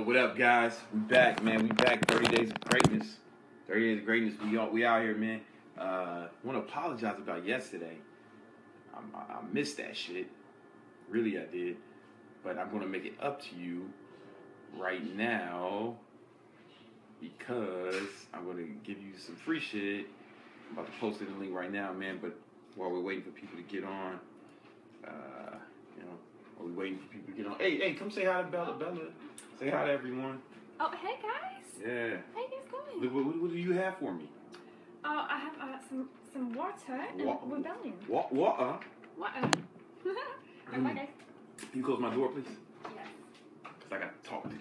What up, guys? We back, man. We back. 30 days of greatness. 30 days of greatness. We out here, man. Want to apologize about yesterday. I missed that shit. Really, I did. But I'm gonna make it up to you right now because I'm gonna give you some free shit. I'm about to post it in the link right now, man. But while we're waiting for people to get on, while we're waiting for people to get on. Hey, come say hi to Bella. Say hi to everyone. Oh, hey guys. Yeah. How you guys going? What do you have for me? I have some water and rebellion. Water? Water. Bye, guys. Can you close my door, please? Yes. Because I got to talk to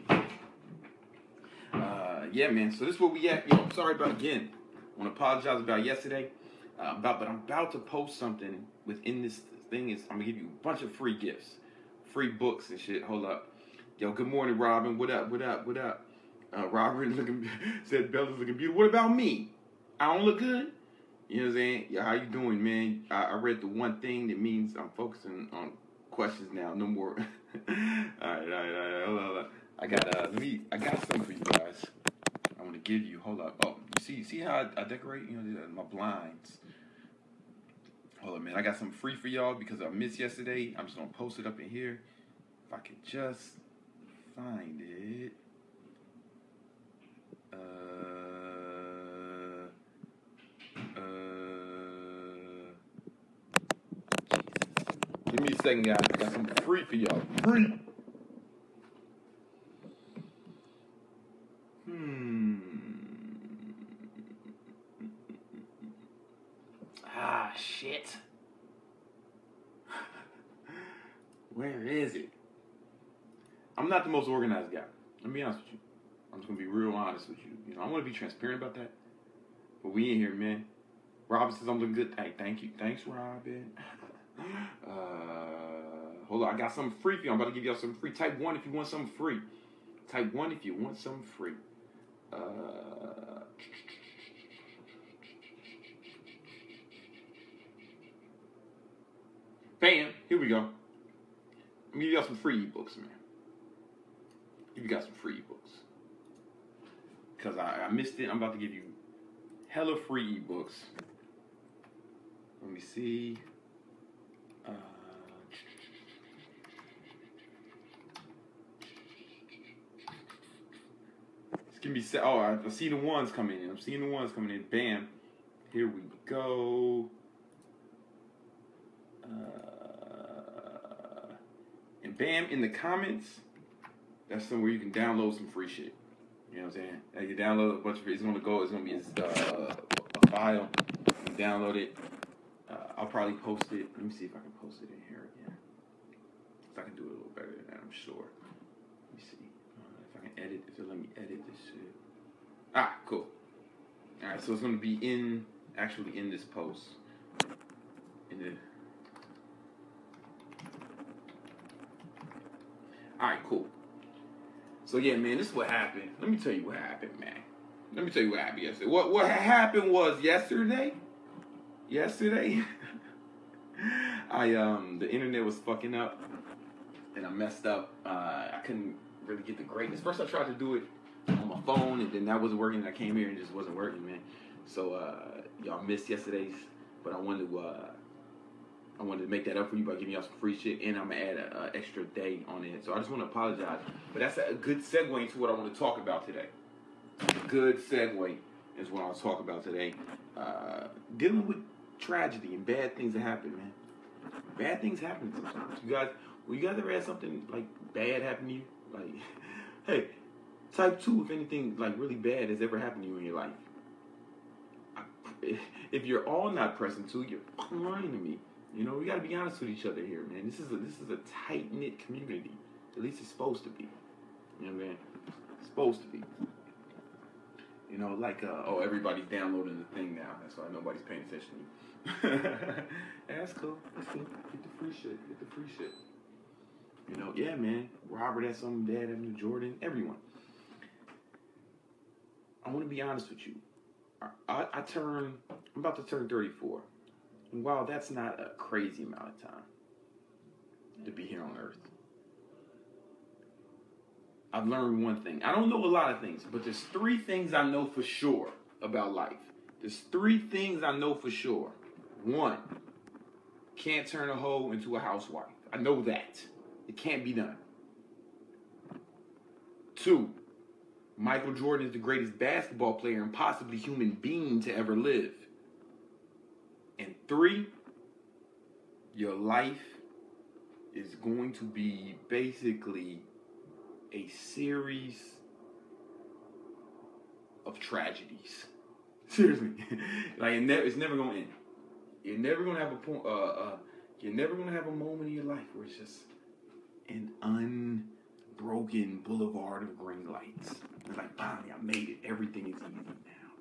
you. Yeah, man. So this is where we at. I'm sorry about again. I want to apologize about yesterday. But I'm about to post something within this thing. I'm going to give you a bunch of free gifts. Free books and shit. Hold up. Yo, good morning, Robin. What up? Robert said Bella's looking beautiful. What about me? I don't look good? You know what I'm saying? Yeah, how you doing, man? I read the one thing that means I'm focusing on questions now. No more. All right. Hold on. I got something for you guys. I want to give you. Hold up. Oh, you see how I decorate? My blinds. Hold on, man. I got something free for y'all because I missed yesterday. I'm just gonna post it up in here. If I could just find it. Jesus. Give me a second, guys. I got something free for y'all. Free. Shit. Where is it? I'm not the most organized guy. Let me be honest with you. I'm just gonna be real honest with you. I want to be transparent about that. But we in here, man. Robin says I'm looking good. Hey, thank you. Thanks, Robin. Hold on. I got something free for you. I'm about to give y'all something free. Type 1 if you want something free. Type 1 if you want something free. Bam. Here we go. Let me give y'all some free ebooks, man. Give you guys some free ebooks. Because I missed it. I'm about to give you hella free ebooks. Let me see. It's gonna be I see the ones coming in. I'm seeing the ones coming in. Bam. Here we go. And bam, in the comments, that's somewhere you can download some free shit. You know what I'm saying? You download a bunch of it. It's gonna be a file. You download it. I'll probably post it. Let me see if I can post it in here again. If I can do it a little better than that, I'm sure. Let me see if I can edit. If they'll let me edit this shit. Cool. All right, so it's gonna be actually in this post. Alright, cool. So yeah, man, this is what happened. Let me tell you what happened, man. Let me tell you what happened yesterday. What happened was yesterday, the internet was fucking up and I messed up. I couldn't really get the greatness. First I tried to do it on my phone and then that wasn't working and I came here and it just wasn't working, man. So y'all missed yesterday's, but I wanted to make that up for you by giving y'all some free shit, and I'm gonna add an extra day on it. So I just want to apologize, but that's a good segue into what I want to talk about today. A good segue is what I'll talk about today. Dealing with tragedy and bad things that happen, man. Bad things happen sometimes. You guys ever had something like bad happen to you? Like, hey, type 2 if anything like really bad has ever happened to you in your life. If you're all not pressing 2, you're lying to me. We gotta be honest with each other here, man. This is a tight-knit community. At least it's supposed to be. You know what I mean? It's supposed to be. Everybody's downloading the thing now. That's why nobody's paying attention to you. That's cool. That's cool. Get the free shit. Yeah, man. Robert had something bad happened to Jordan. Everyone. I want to be honest with you. I'm about to turn 34. And while that's not a crazy amount of time to be here on Earth, I've learned one thing. I don't know a lot of things, but there's 3 things I know for sure about life. There's 3 things I know for sure. 1, can't turn a hoe into a housewife. I know that. It can't be done. 2, Michael Jordan is the greatest basketball player and possibly human being to ever live. And 3, your life is going to be basically a series of tragedies. Seriously, like it's never gonna end. You're never gonna have a point. You're never gonna have a moment in your life where it's just an unbroken boulevard of green lights. It's like, finally, I made it. Everything is easy now.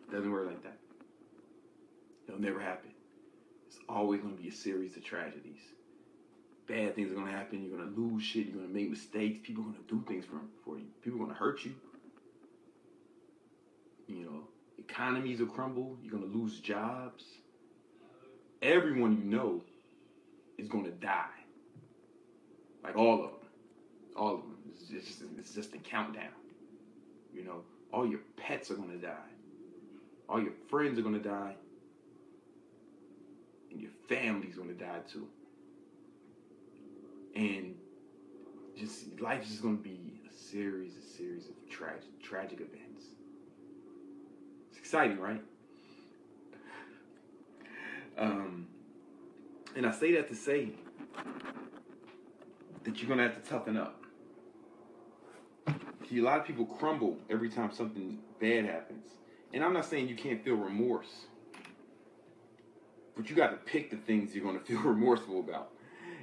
It doesn't work like that. It'll never happen. It's always gonna be a series of tragedies. Bad things are gonna happen. You're gonna lose shit. You're gonna make mistakes. People are gonna do things for you. People are gonna hurt you. You know, economies will crumble. You're gonna lose jobs. Everyone you know is gonna die. Like all of them. All of them. It's just a countdown. You know, all your pets are gonna die. All your friends are gonna die. And your family's gonna die too. And just life is just gonna be a series of tragic events. It's exciting, right? And I say that to say that you're gonna have to toughen up. See, a lot of people crumble every time something bad happens. And I'm not saying you can't feel remorse, but you got to pick the things you're gonna feel remorseful about.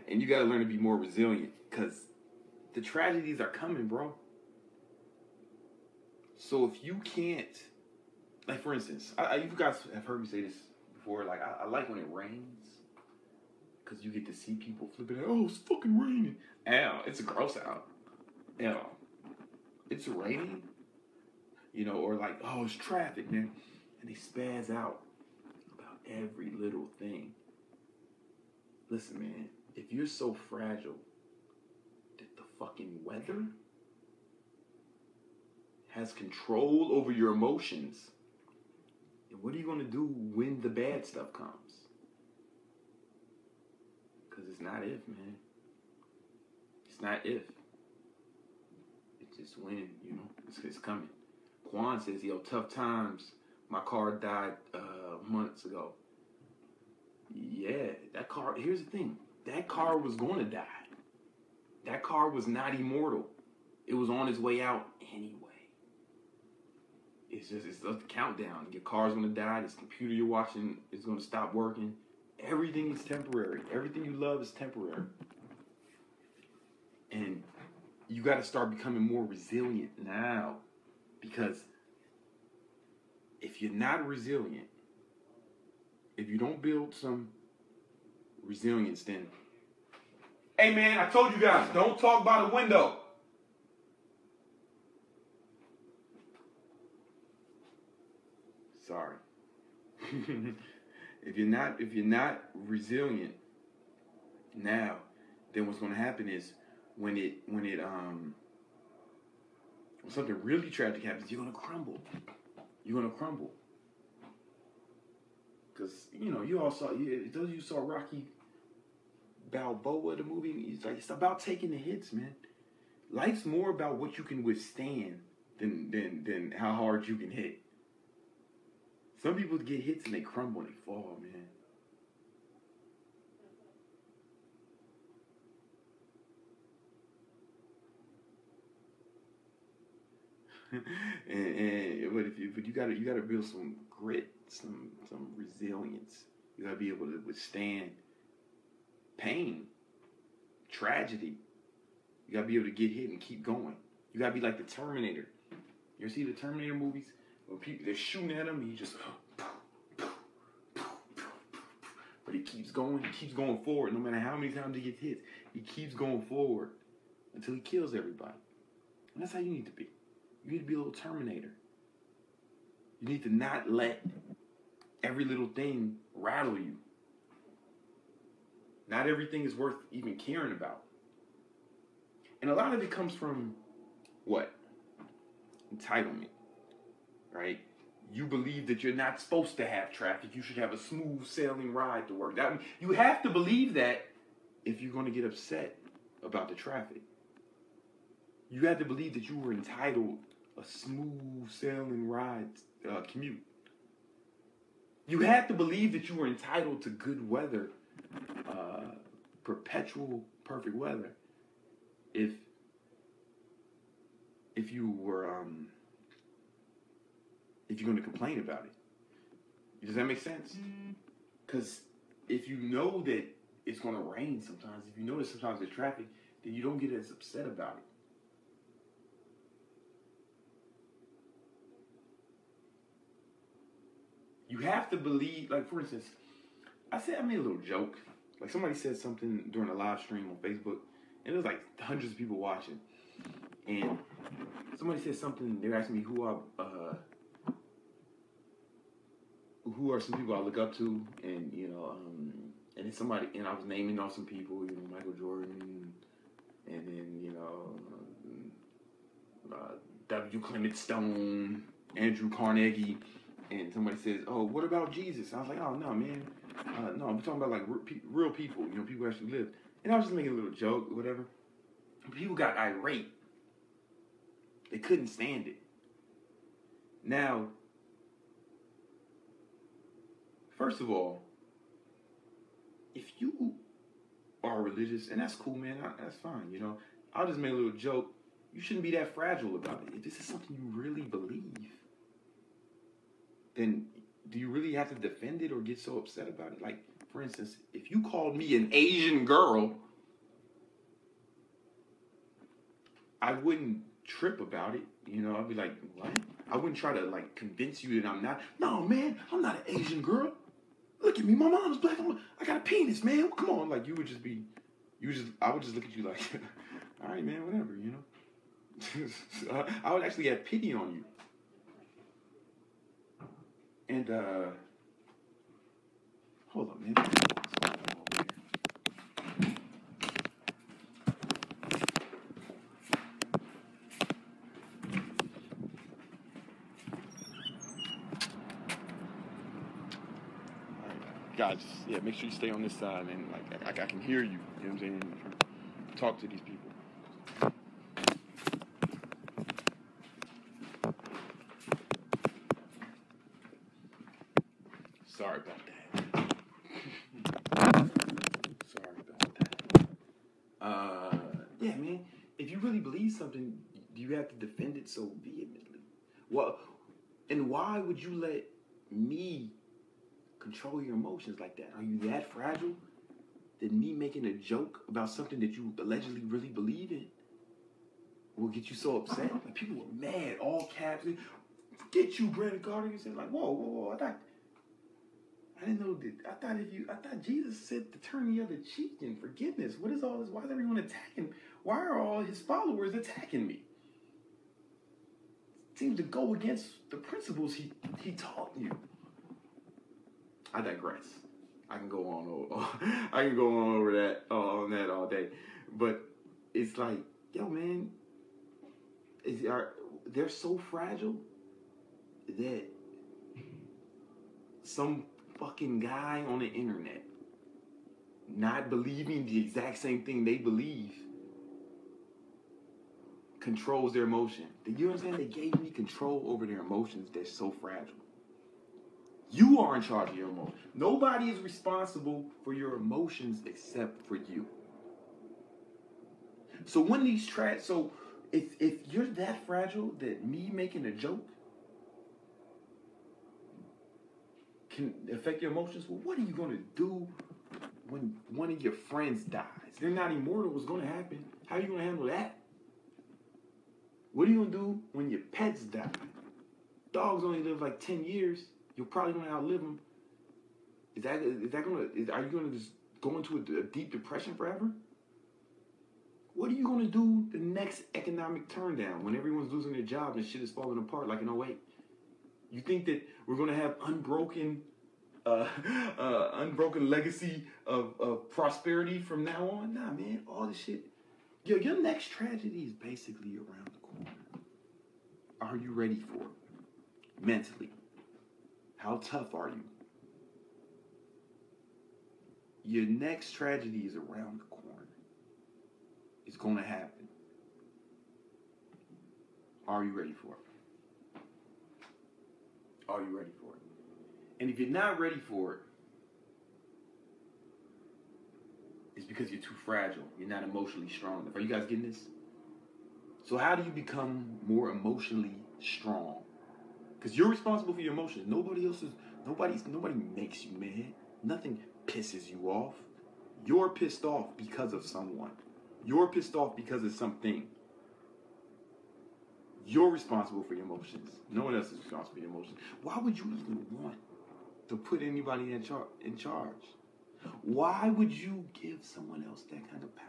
And you got to learn to be more resilient, because the tragedies are coming, bro. So if you can't, like for instance, you guys have heard me say this before, like I like when it rains, because you get to see people flipping out, oh, it's fucking raining. Ow, it's gross out. Ow, it's raining. You know, or like, oh, it's traffic, man. And they spaz out about every little thing. Listen, man. If you're so fragile that the fucking weather has control over your emotions, then what are you going to do when the bad stuff comes? Because it's not if, man. It's not if. It's just when, you know, it's coming. Quan says, yo, tough times. My car died months ago. Yeah, that car, here's the thing. That car was going to die. That car was not immortal. It was on its way out anyway. It's a countdown. Your car's going to die. This computer you're watching is going to stop working. Everything is temporary. Everything you love is temporary. And you got to start becoming more resilient now. Because if you're not resilient, if you don't build some resilience, then, hey man, I told you guys, don't talk by the window. Sorry. If you're not resilient now, then what's going to happen is when something really tragic happens, you're going to crumble. You're going to crumble. Because, you know, you all saw, those of you saw Rocky Balboa, the movie, it's about taking the hits, man. Life's more about what you can withstand than how hard you can hit. Some people get hits and they crumble and they fall, man. but you gotta build some grit, some resilience. You gotta be able to withstand pain, tragedy. You gotta be able to get hit and keep going. You gotta be like the Terminator. You ever see the Terminator movies? When people, they're shooting at him, he just, but he keeps going forward. No matter how many times he gets hit, he keeps going forward until he kills everybody. And that's how you need to be. You need to be a little Terminator. You need to not let every little thing rattle you. Not everything is worth even caring about. And a lot of it comes from what? Entitlement, right? You believe that you're not supposed to have traffic. You should have a smooth sailing ride to work. You have to believe that if you're going to get upset about the traffic. You have to believe that you were entitled a smooth sailing ride commute. You have to believe that you were entitled to good weather, perpetual perfect weather. If you were if you're going to complain about it. Does that make sense? Because if you know that it's going to rain sometimes, if you know that sometimes there's traffic, then you don't get as upset about it. You have to believe, like, for instance, I made a little joke. Like, somebody said something during a live stream on Facebook, and it was like hundreds of people watching. And somebody said something, they were asking me who are some people I look up to, and, you know, and then somebody, and I was naming off some people, you know, Michael Jordan, and then, you know, W. Clement Stone, Andrew Carnegie. And somebody says, "Oh, what about Jesus?" I was like, "Oh, no, man. No, I'm talking about, like, real people, you know, people who actually live." And I was just making a little joke or whatever. People got irate. They couldn't stand it. Now, first of all, if you are religious, and that's cool, man, that's fine, you know. I'll just make a little joke. You shouldn't be that fragile about it. If this is something you really believe, then do you really have to defend it or get so upset about it? Like, for instance, if you called me an Asian girl, I wouldn't trip about it. You know, I'd be like, what? I wouldn't try to, like, convince you that I'm not. No, man, I'm not an Asian girl. Look at me. My mom's black. I got a penis, man. Come on. Like, I would just look at you like, all right, man, whatever, you know. I would actually have pity on you. And, hold on, man. Guys, yeah, make sure you stay on this side, and like I can hear you. You know what I'm saying? I'm trying to talk to these people. Sorry about that. Sorry about that. Yeah, man. If you really believe something, you have to defend it so vehemently. Well, and why would you let me control your emotions like that? Are you that fragile that me making a joke about something that you allegedly really believe in will get you so upset? Like, people were mad, all caps. Get you, Brandon Carter. You said, like, whoa. I didn't know that. I thought Jesus said to turn the other cheek in forgiveness. What is all this? Why is everyone attacking? Why are all his followers attacking me? It seems to go against the principles he taught you. I digress. I can go on over that all day. But it's like, yo, man, they're so fragile that some fucking guy on the internet not believing the exact same thing they believe controls their emotion. You understand? They gave me control over their emotions. They're so fragile. You are in charge of your emotions. Nobody is responsible for your emotions except for you. So when if you're that fragile that me making a joke can affect your emotions, well, what are you going to do when one of your friends dies? They're not immortal. What's going to happen? How are you going to handle that? What are you going to do when your pets die? Dogs only live like 10 years. You're probably going to outlive them. Are you going to just go into a deep depression forever? What are you going to do the next economic turn down when everyone's losing their jobs and shit is falling apart like in 2008? You think that we're going to have unbroken legacy of prosperity from now on? Nah, man. All this shit. Yo, your next tragedy is basically around the corner. are you ready for it? Mentally. How tough are you? Your next tragedy is around the corner. It's going to happen. Are you ready for it? Are you ready for it? And if you're not ready for it, it's because you're too fragile. You're not emotionally strong enough. Are you guys getting this? So how do you become more emotionally strong? Because you're responsible for your emotions. Nobody makes you mad. Nothing pisses you off. You're pissed off because of someone. You're pissed off because of something. You're responsible for your emotions. No one else is responsible for your emotions. Why would you even want to put anybody in charge? Why would you give someone else that kind of power?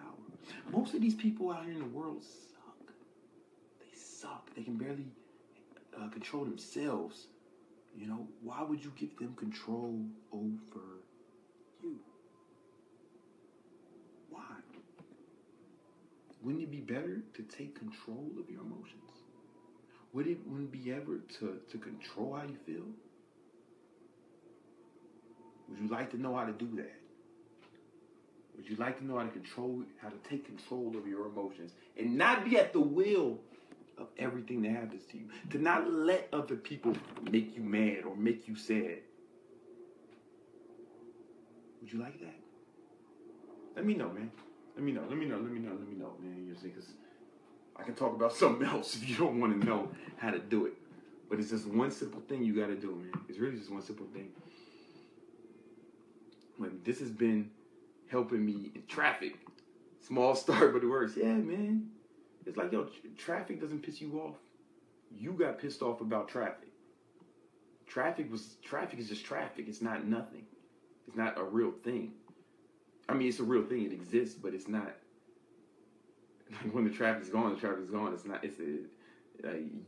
Most of these people out here in the world suck. They suck. They can barely control themselves. You know, why would you give them control over you? Why? Wouldn't it be better to take control of your emotions? Wouldn't it be ever to control how you feel? Would you like to know how to do that? Would you like to know how to take control of your emotions and not be at the will of everything that happens to you? To not let other people make you mad or make you sad. Would you like that? Let me know, man. Let me know, man. You see, because I can talk about something else if you don't want to know how to do it. But it's just one simple thing you got to do, man. It's really just one simple thing. When this has been helping me in traffic. Small start, but it works. Yeah, man. It's like, yo, traffic doesn't piss you off. You got pissed off about traffic. Traffic is just traffic. It's not nothing. It's not a real thing. I mean, it's a real thing. It exists, but it's not. When the traffic's gone, the traffic's gone. It's not.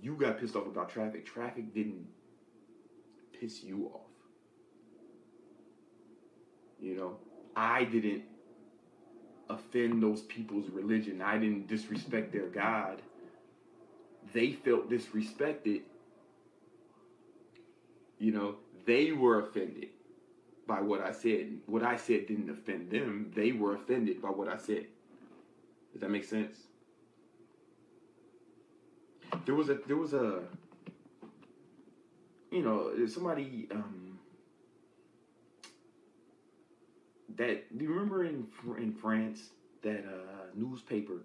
You got pissed off about traffic. Traffic didn't piss you off. You know, I didn't offend those people's religion. I didn't disrespect their God. They felt disrespected. You know, they were offended by what I said. What I said didn't offend them. They were offended by what I said. Does that make sense? There was a you know, somebody that, do you remember in France that newspaper,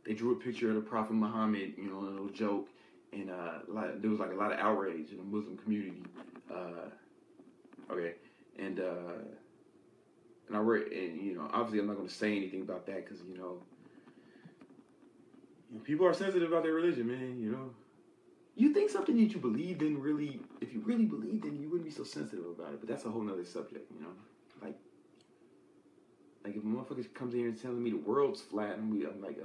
they drew a picture of the Prophet Muhammad, you know, a little joke, and there was like a lot of outrage in the Muslim community. Okay, and I read, and you know, obviously I'm not going to say anything about that because you know, people are sensitive about their religion, man. You know, you think something that you believed in really, if you really believed in, you wouldn't be so sensitive about it. But that's a whole nother subject, you know. Like if a motherfucker comes in here and telling me the world's flat, and I'm like,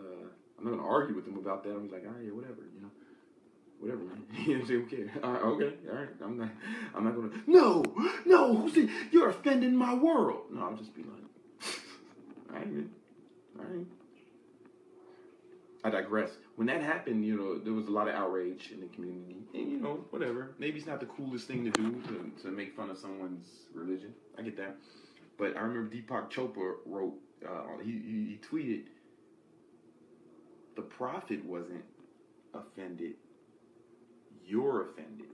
I'm not gonna argue with them about that. I'm like, all right, yeah, whatever, you know, whatever, man. You know what I'm saying? Okay, all right, okay, all right. I'm not gonna. No, who's it? You're offending my world. No, I'll just be like, all right, man, all right. I digress. When that happened, you know, there was a lot of outrage in the community, and you know, whatever. Maybe it's not the coolest thing to do to make fun of someone's religion. I get that. But I remember Deepak Chopra wrote, he tweeted, the prophet wasn't offended, you're offended.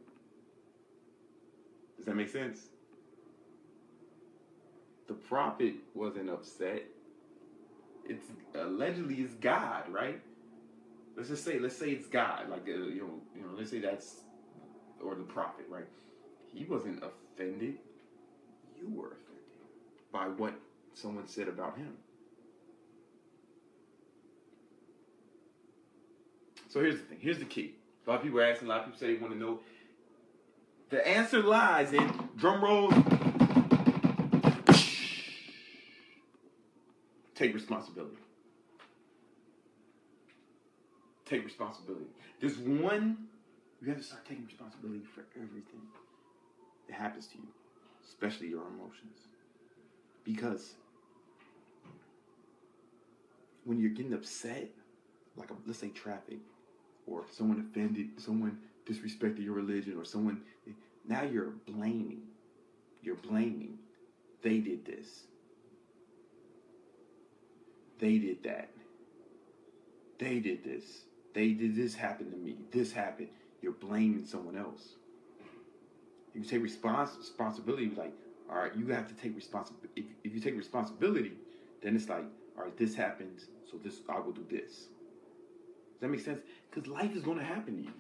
Does that make sense? The prophet wasn't upset. It's allegedly it's God, right? Let's say it's God, like you know, let's say that's, or the prophet, right? He wasn't offended, you were offended by what someone said about him. So here's the thing. Here's the key. A lot of people are asking. A lot of people say they want to know. The answer lies in, drum rolls, take responsibility. Take responsibility. There's one, you have to start taking responsibility for everything that happens to you, especially your emotions. Because when you're getting upset, like let's say traffic, or someone offended, someone disrespected your religion, or someone. Now you're blaming. You're blaming. They did this. They did that. They did this. They did this happen to me. This happened. You're blaming someone else. You take responsibility, like, all right, you have to take responsibility. If you take responsibility, then it's like, all right, this happens, so I will do this. Does that make sense? Because life is going to happen to you.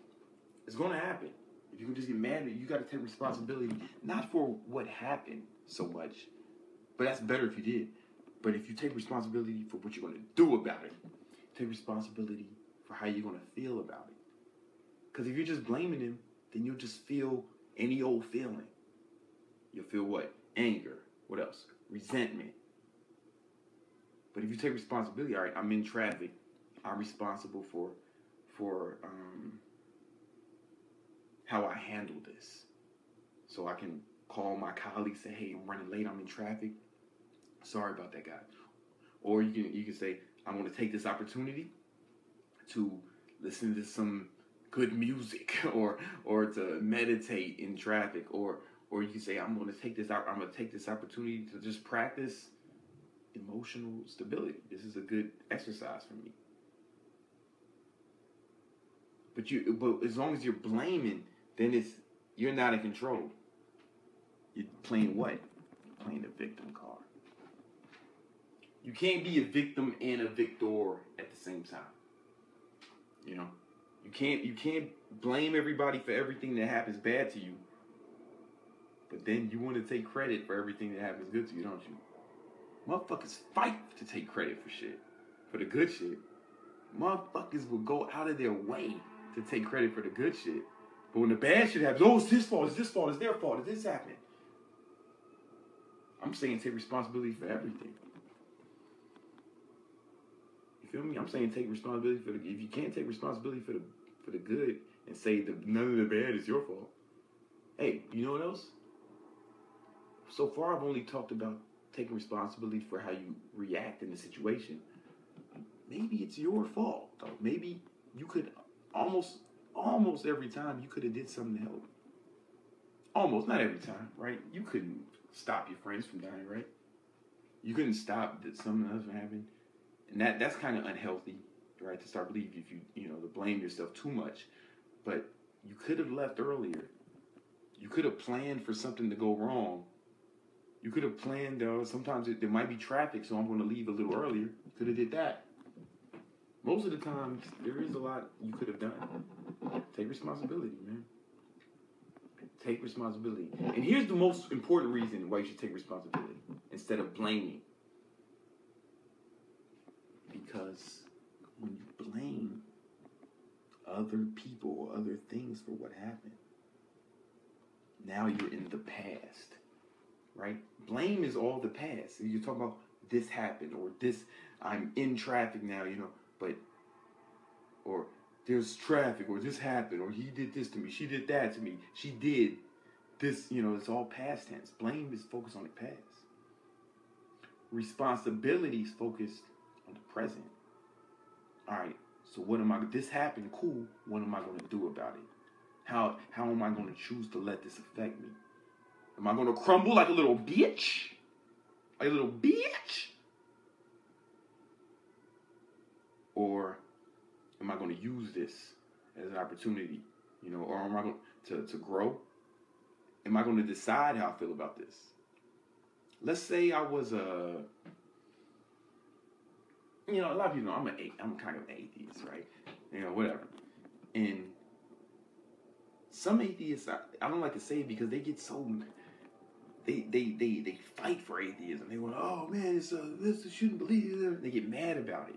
It's going to happen. If you can just get mad at it, you got to take responsibility, not for what happened so much, but that's better if you did. But if you take responsibility for what you're going to do about it, take responsibility for how you're going to feel about it. Because if you're just blaming them, then you'll just feel any old feeling. You'll feel what? Anger. What else? Resentment. But if you take responsibility, all right, I'm in traffic. I'm responsible for how I handle this. So I can call my colleague, say, hey, I'm running late, I'm in traffic. Sorry about that, guy. Or you can say, I'm going to take this opportunity to listen to some good music, or to meditate in traffic, or you can say, I'm going to take this opportunity to just practice emotional stability. This is a good exercise for me. But as long as you're blaming, then you're not in control. You're playing what? You're playing the victim card. You can't be a victim and a victor at the same time. You know, you can't blame everybody for everything that happens bad to you, but then you want to take credit for everything that happens good to you, don't you? Motherfuckers fight to take credit for shit, for the good shit. Motherfuckers will go out of their way to take credit for the good shit. But when the bad shit happens, oh, it's his fault, it's their fault, it's this happened. I'm saying take responsibility for everything. You feel me? I'm saying take responsibility for if you can't take responsibility for the good and say none of the bad is your fault. Hey, you know what else? So far I've only talked about taking responsibility for how you react in the situation. Maybe it's your fault, though. Maybe you could almost every time you could have did something to help. Almost, not every time, right? You couldn't stop your friends from dying, right? You couldn't stop that something else from happening. And that's kind of unhealthy, right? To start believing if you to blame yourself too much. But you could have left earlier. You could have planned for something to go wrong. You could have planned, sometimes there might be traffic, so I'm going to leave a little earlier. You could have did that. Most of the times, there is a lot you could have done. Take responsibility, man. Take responsibility. And here's the most important reason why you should take responsibility instead of blaming. Because when you blame other people or other things for what happened, now you're in the past, right? Blame is all the past. You talk about this happened, or this, I'm in traffic now, or there's traffic, or this happened, or he did this to me, she did that to me, she did this, it's all past tense. Blame is focused on the past. Responsibility is focused on the present. All right, so this happened, cool, what am I going to do about it? How am I going to choose to let this affect me? Am I going to crumble like a little bitch? Like a little bitch? Or am I going to use this as an opportunity, or am I going to grow? Am I going to decide how I feel about this? Let's say I was a lot of people know I'm kind of an atheist, right? Whatever. And some atheists, I don't like to say it because they get so, they fight for atheism. They want, oh man, this shouldn't believe it. They get mad about it.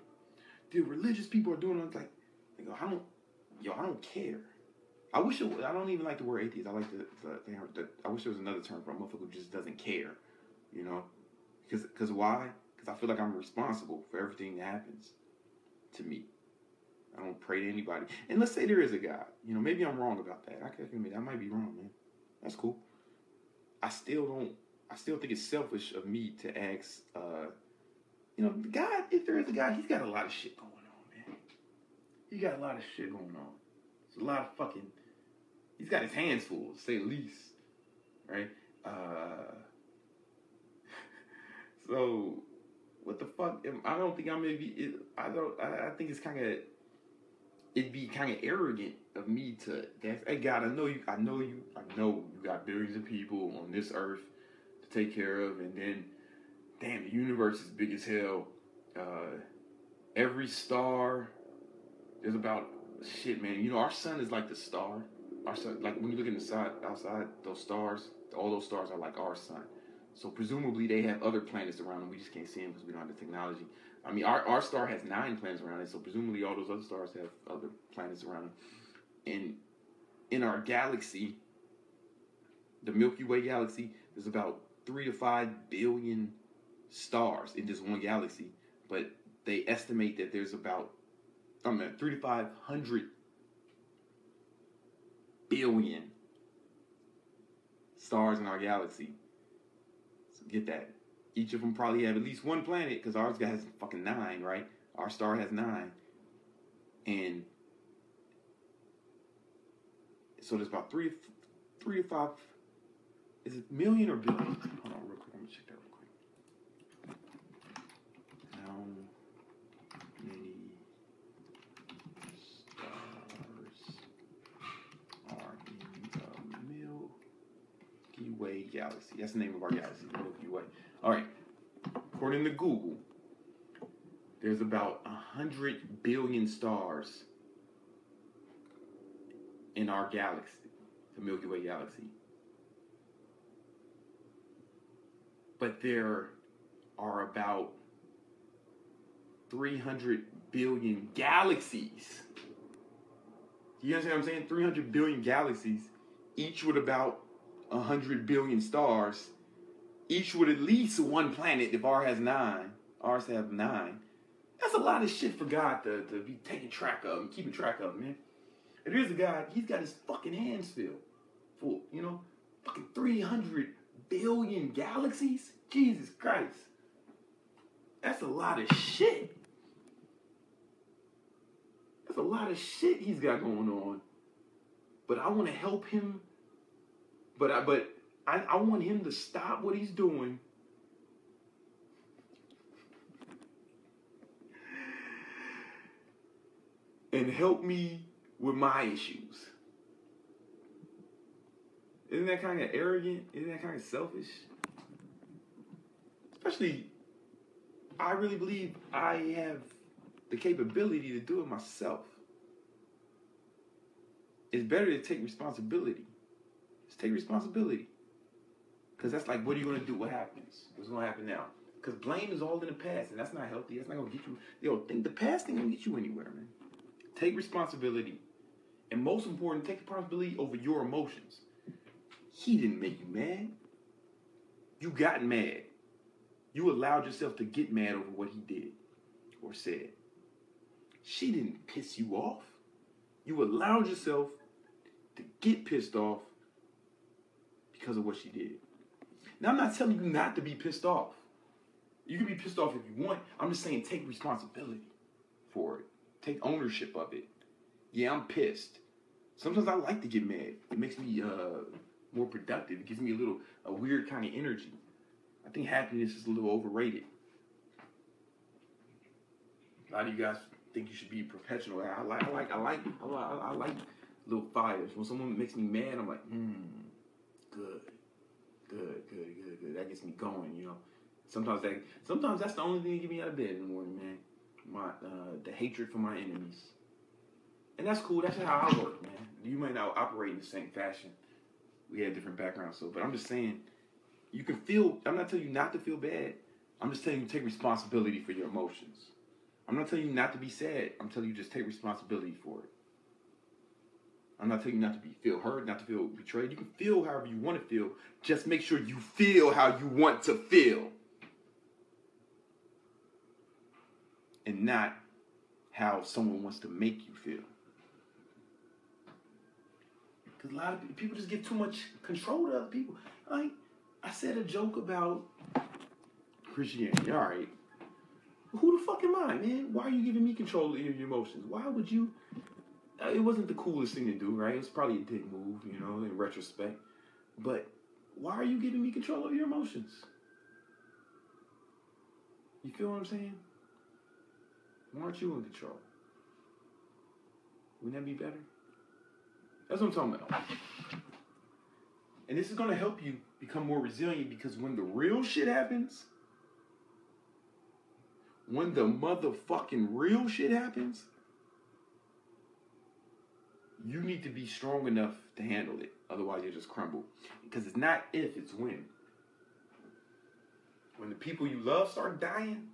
The religious people are doing it. Like, they go, I don't care. I don't even like the word atheist. I like I wish there was another term for a motherfucker who just doesn't care, Because why? Because I feel like I'm responsible for everything that happens to me. I don't pray to anybody. And let's say there is a God. Maybe I'm wrong about that. I can admit I might be wrong, man. That's cool. I still think it's selfish of me to ask, God, if there is a God, he's got a lot of shit going on, man. he got a lot of shit going on. It's a lot of fucking. He's got his hands full, to say the least, right? So, what the fuck? I don't think I'm maybe. I think it's kind of. It'd be kind of arrogant of me to. Hey God, I know you got billions of people on this earth to take care of, and then, damn, the universe is big as hell. Every star, there's about shit, man. You know, our sun is like the star. Our sun, like when you look outside, those stars, all those stars are like our sun. So presumably they have other planets around them. We just can't see them because we don't have the technology. I mean, our star has 9 planets around it, so presumably all those other stars have other planets around them. And in our galaxy, the Milky Way galaxy, there's about 3 to 5 billion stars in just one galaxy. But they estimate that there's about 3 to 500 billion stars in our galaxy. So get that. Each of them probably have at least one planet, because ours has fucking 9, right? Our star has 9. And so there's about 3 to 5. Is it million or billion? Hold on real quick. I'm going to check that real quick. How many stars are in the Milky Way galaxy? That's the name of our galaxy, the Milky Way. All right. According to Google, there's about 100 billion stars in our galaxy, the Milky Way galaxy. But there are about 300 billion galaxies. You understand what I'm saying? 300 billion galaxies, each with about 100 billion stars, each with at least one planet. If ours has 9, ours have 9. That's a lot of shit for God to be taking track of and keeping track of, man. And here's a guy, he's got his fucking hands full, you know? Fucking 300 billion galaxies? Jesus Christ. That's a lot of shit. That's a lot of shit he's got going on. But I want to help him. But I want him to stop what he's doing and help me with my issues. Isn't that kind of arrogant? Isn't that kind of selfish? Especially, I really believe I have the capability to do it myself. It's better to take responsibility. Just take responsibility. Because that's like, what are you going to do? What happens? What's going to happen now? Because blame is all in the past, and that's not healthy. That's not going to get you. The past ain't going to get you anywhere, man. Take responsibility. And most important, take responsibility over your emotions. He didn't make you mad. You got mad. You allowed yourself to get mad over what he did or said. She didn't piss you off. You allowed yourself to get pissed off because of what she did. Now, I'm not telling you not to be pissed off. You can be pissed off if you want. I'm just saying take responsibility for it. Take ownership of it. Yeah, I'm pissed. Sometimes I like to get mad. It makes me more productive. It gives me a weird kind of energy. I think happiness is a little overrated. A lot of you guys think you should be professional. I like little fires. When someone makes me mad, I'm like, good. That gets me going, you know. Sometimes that's the only thing that gets me out of bed in the morning, man. The hatred for my enemies. And that's cool. That's how I work, man. You might not operate in the same fashion. We have different backgrounds, but I'm just saying, you can feel. I'm not telling you not to feel bad. I'm just telling you to take responsibility for your emotions. I'm not telling you not to be sad. I'm telling you just take responsibility for it. I'm not telling you not to feel hurt, not to feel betrayed. You can feel however you want to feel. Just make sure you feel how you want to feel. And not how someone wants to make you feel. Because a lot of people just give too much control to other people. I said a joke about Christianity. All right. Who the fuck am I, man? Why are you giving me control of your emotions? Why would you? It wasn't the coolest thing to do, right? It was probably a dick move, you know, in retrospect. But why are you giving me control of your emotions? You feel what I'm saying? Why aren't you in control? Wouldn't that be better? That's what I'm talking about. And this is going to help you become more resilient, because when the real shit happens, when the motherfucking real shit happens, you need to be strong enough to handle it. Otherwise, you'll just crumble. Because it's not if, it's when. When the people you love start dying,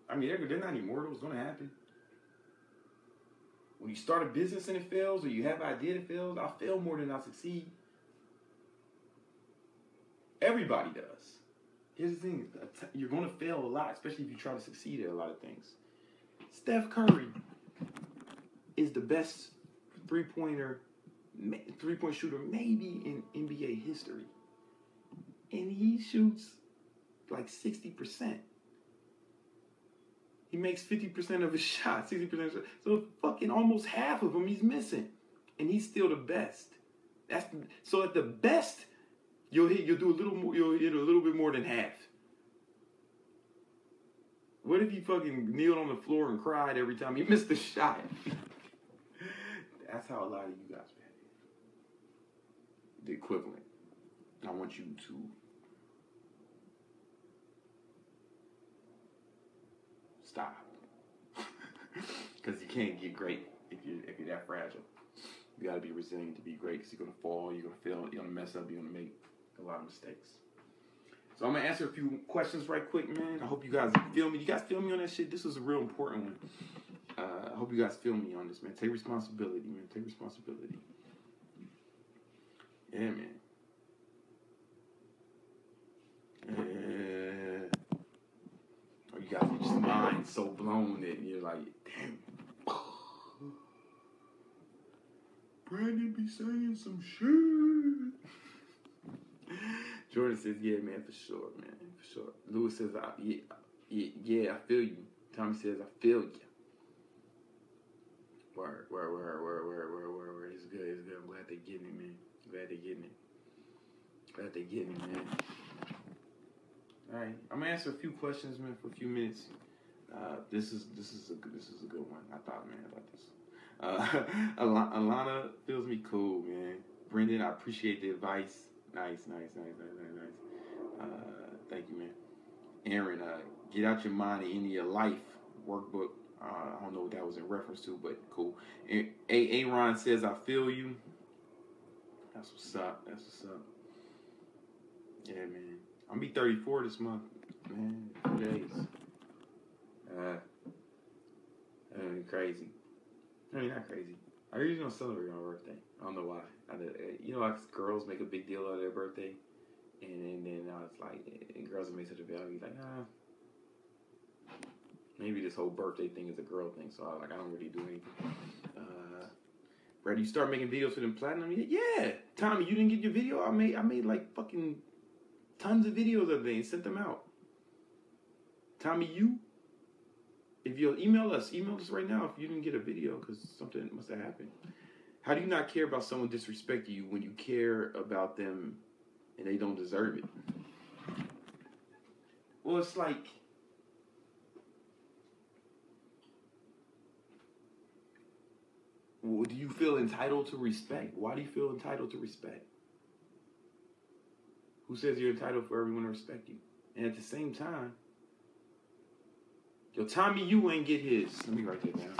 I mean, they're not immortal. It's going to happen. When you start a business and it fails, or you have an idea that fails, I fail more than I succeed. Everybody does. Here's the thing. You're going to fail a lot, especially if you try to succeed at a lot of things. Steph Curry is the best three-point shooter maybe in NBA history. And he shoots like 60%. He makes 50% of his shots, 60% of his shots. So fucking almost half of them he's missing. And he's still the best. So at the best, you'll hit a little bit more than half. What if you fucking kneeled on the floor and cried every time you missed a shot? That's how a lot of you guys behave. The equivalent. I want you to stop. Because you can't get great if you're that fragile. You gotta be resilient to be great, because you're gonna fall, you're gonna fail, you're gonna mess up, you're gonna make a lot of mistakes. So I'm gonna answer a few questions right quick, man. I hope you guys feel me. You guys feel me on that shit? This is a real important one. I hope you guys feel me on this, man. Take responsibility, man. Take responsibility. Yeah, man. Yeah. Or you guys are just mind so blown that you're like, damn. Brandon be saying some shit. Jordan says, yeah, man, for sure, man. For sure. Lewis says, yeah, I feel you. Tommy says, I feel you. Word. It's good. I'm glad they're getting it, man. Glad they're getting it, man. All right, I'm gonna answer a few questions, man, for a few minutes. This is a good one. I thought, man, about this. Alana feels me cool, man. Brendan, I appreciate the advice. Nice. Thank you, man. Aaron, get out your mind and into your life workbook. I don't know what that was in reference to, but cool. Aaron says, I feel you. That's what's up. Yeah, man. I'm be 34 this month, man. 2 days. Crazy. I mean, not crazy. I usually don't celebrate my birthday. I don't know why. Like girls make a big deal out of their birthday, and then I was like, and girls make such a big deal. Like, maybe this whole birthday thing is a girl thing. So I don't really do anything. Brad, you start making videos for them platinum? Yeah. Tommy, you didn't get your video? I made like fucking tons of videos of it and sent them out. Tommy, if you'll email us right now if you didn't get a video, because something must have happened. How do you not care about someone disrespecting you when you care about them and they don't deserve it? Well, it's like, well, do you feel entitled to respect? Why do you feel entitled to respect? Who says you're entitled for everyone to respect you? And at the same time, yo, Tommy, you ain't get his. Let me write that down.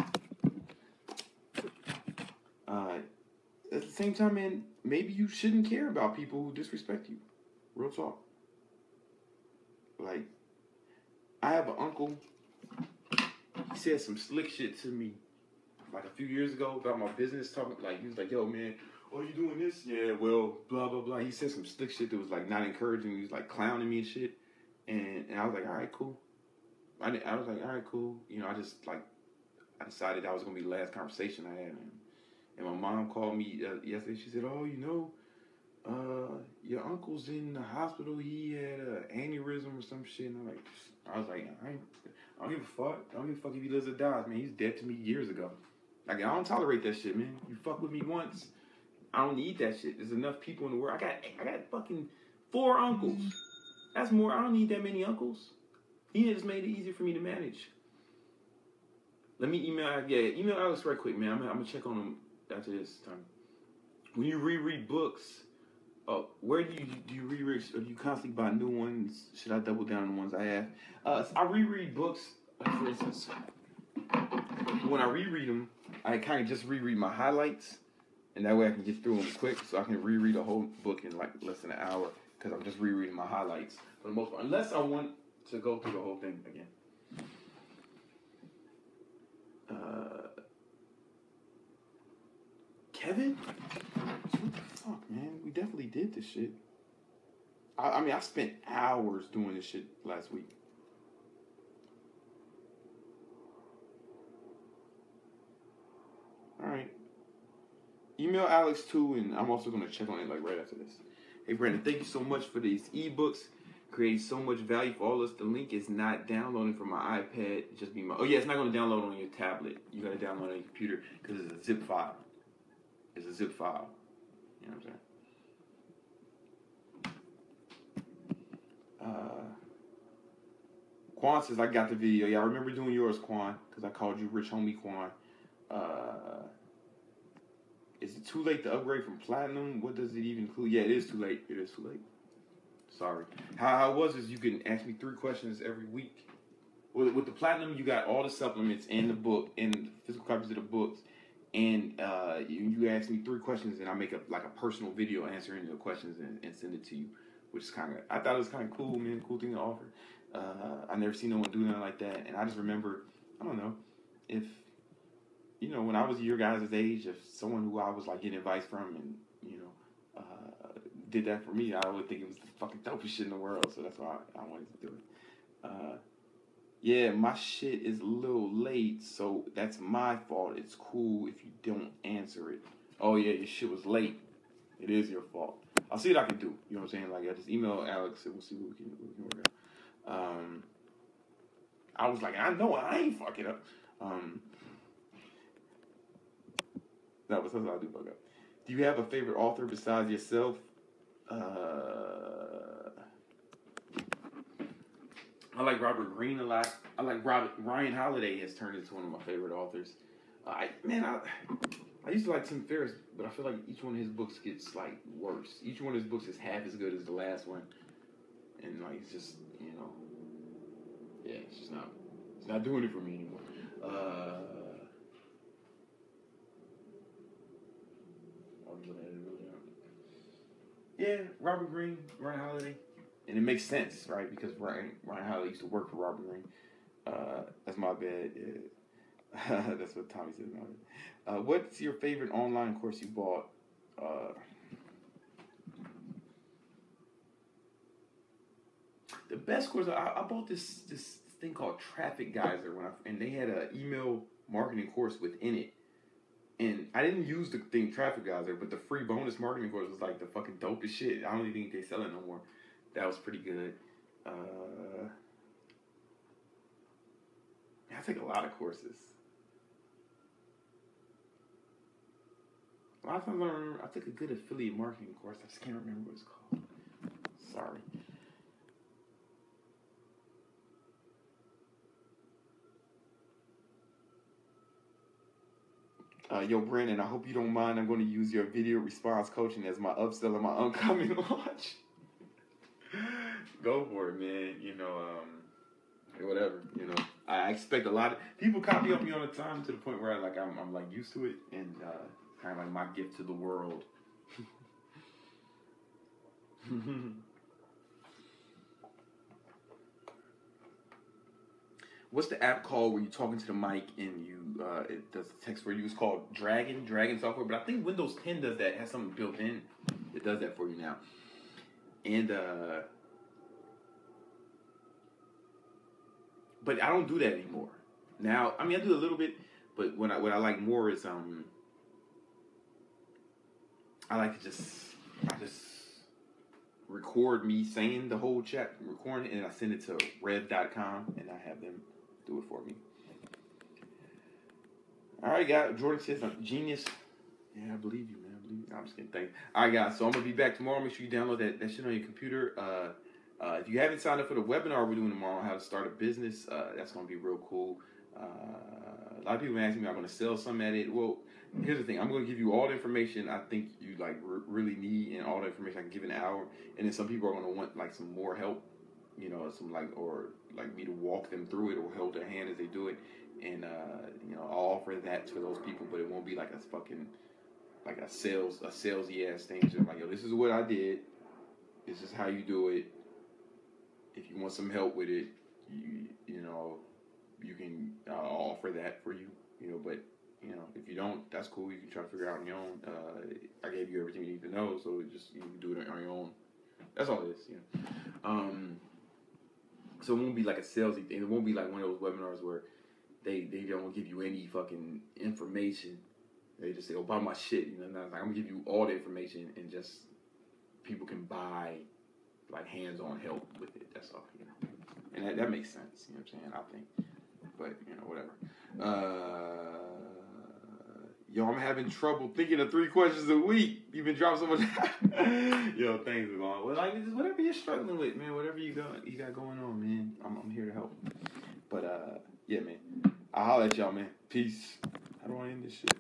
At the same time, man, maybe you shouldn't care about people who disrespect you. Real talk. Like, I have an uncle. He said some slick shit to me like a few years ago about my business. He was like, yo, man, oh, you doing this? Yeah, well, blah, blah, blah. He said some slick shit that was like not encouraging. He was like clowning me and shit. And I was like, all right, cool. I was like, all right, cool. I decided that was going to be the last conversation I had. And my mom called me yesterday. She said, oh, your uncle's in the hospital. He had an aneurysm or some shit. And I was like, I don't give a fuck. I don't give a fuck if he lives or dies, man. He's dead to me years ago. Like, I don't tolerate that shit, man. You fuck with me once, I don't need that shit. There's enough people in the world. I got fucking 4 uncles. That's more. I don't need that many uncles. He just made it easier for me to manage. Let me email Alex right quick, man. I'm gonna check on him after this time. When you reread books, where do you reread? Or do you constantly buy new ones? Should I double down on the ones I have? I reread books. Like for instance, when I reread them, I kind of just reread my highlights, and that way I can get through them quick, so I can reread a whole book in like less than an hour because I'm just rereading my highlights for the most part. Unless I want to go through the whole thing again. Kevin? What the fuck, man? We definitely did this shit. I mean, I spent hours doing this shit last week. Alright. Email Alex too, and I'm also going to check on it like right after this. Hey, Brandon, thank you so much for these ebooks. Creating so much value for all of us. The link is not downloading from my iPad. Just be my. Oh yeah, it's not going to download on your tablet. You got to download on your computer because it's a zip file. It's a zip file. You know what I'm saying? Quan says I got the video. Yeah, I remember doing yours, Quan, because I called you Rich Homie Quan. Is it too late to upgrade from platinum? What does it even include? Yeah, it is too late. It is too late. Sorry. How it was is you can ask me 3 questions every week. With the platinum, you got all the supplements and the book and physical copies of the books, and you ask me 3 questions, and I make a personal video answering the questions and send it to you, which is I thought it was kind of cool, man. Cool thing to offer. I never seen no one do nothing like that, and I just remember, I don't know, if when I was your guys' age, if someone who I was like getting advice from and did that for me, I would think it was the fucking dopest shit in the world. So that's why I wanted to do it. Yeah, my shit is a little late, so that's my fault. It's cool if you don't answer it. Oh yeah, your shit was late. It is your fault. I'll see what I can do. You know what I'm saying? Like, I just email Alex and we'll see what we can work out. I was like, I know I ain't fucking up. That's what I do fuck up. Do you have a favorite author besides yourself? I like Robert Greene a lot. I like Ryan Holiday has turned into one of my favorite authors. I used to like Tim Ferriss, but I feel like each one of his books gets like worse. Each one of his books is half as good as the last one, and like it's just it's not doing it for me anymore. Yeah, Robert Greene, Ryan Holiday. And it makes sense, right? Because Ryan Holiday used to work for Robert Greene. That's my bad. Yeah. That's what Tommy says. What's your favorite online course you bought? The best course, I bought this thing called Traffic Geyser, and they had an email marketing course within it. And I didn't use the thing Traffic Geyser, but the free bonus marketing course was like the fucking dopest shit. I don't even think they sell it no more. That was pretty good. I take a lot of courses. A lot of times I took a good affiliate marketing course. I just can't remember what it's called. Sorry. Yo, Brandon, I hope you don't mind. I'm going to use your video response coaching as my upsell of my upcoming launch. Go for it, man. Whatever. I expect a lot of people copy up me all the time to the point where I'm like used to it, and kind of like my gift to the world. What's the app called where you're talking to the mic and it does the text for you? It's called Dragon software, but I think Windows 10 does that. It has something built in. It does that for you now. And but I don't do that anymore. Now, I mean, I do a little bit, but what I like more is I like to just record me saying the whole chat, recording it, and I send it to rev.com, and I have them do it for me. All right, guys. Jordan says I'm genius. Yeah, I believe you, man. I believe you. No, I'm just kidding. Thanks. All right, guys. So I'm going to be back tomorrow. Make sure you download that shit on your computer. If you haven't signed up for the webinar we're doing tomorrow on how to start a business, that's going to be real cool. A lot of people ask me, I'm going to sell some at it. Well, here's the thing. I'm going to give you all the information I think you like really need, and all the information I can give in an hour. And then some people are going to want like some more help, you know, some or me to walk them through it or hold their hand as they do it. And you know, I'll offer that to those people, but it won't be like a fucking like a salesy ass thing. Just like, yo, this is what I did. This is how you do it. If you want some help with it, you know, you can offer that for you. You know, but you know, if you don't, that's cool. You can try to figure it out on your own. I gave you everything you need to know, so you can do it on your own. That's all it is. You know. So it won't be like a salesy thing. It won't be like one of those webinars where they don't give you any fucking information. They just say, "Oh, buy my shit." You know, and I was like, I'm gonna give you all the information, and just people can buy like hands-on help with it. That's all, you know. And that makes sense. You know what I'm saying? I think, but you know, whatever. Yo, I'm having trouble thinking of 3 questions a week. You've been dropping so much. Yo, things are going. Well, like whatever you're struggling with, man. Whatever you got going on, man. I'm here to help. But yeah, man. I'll holler at y'all, man. Peace. How do I end this shit?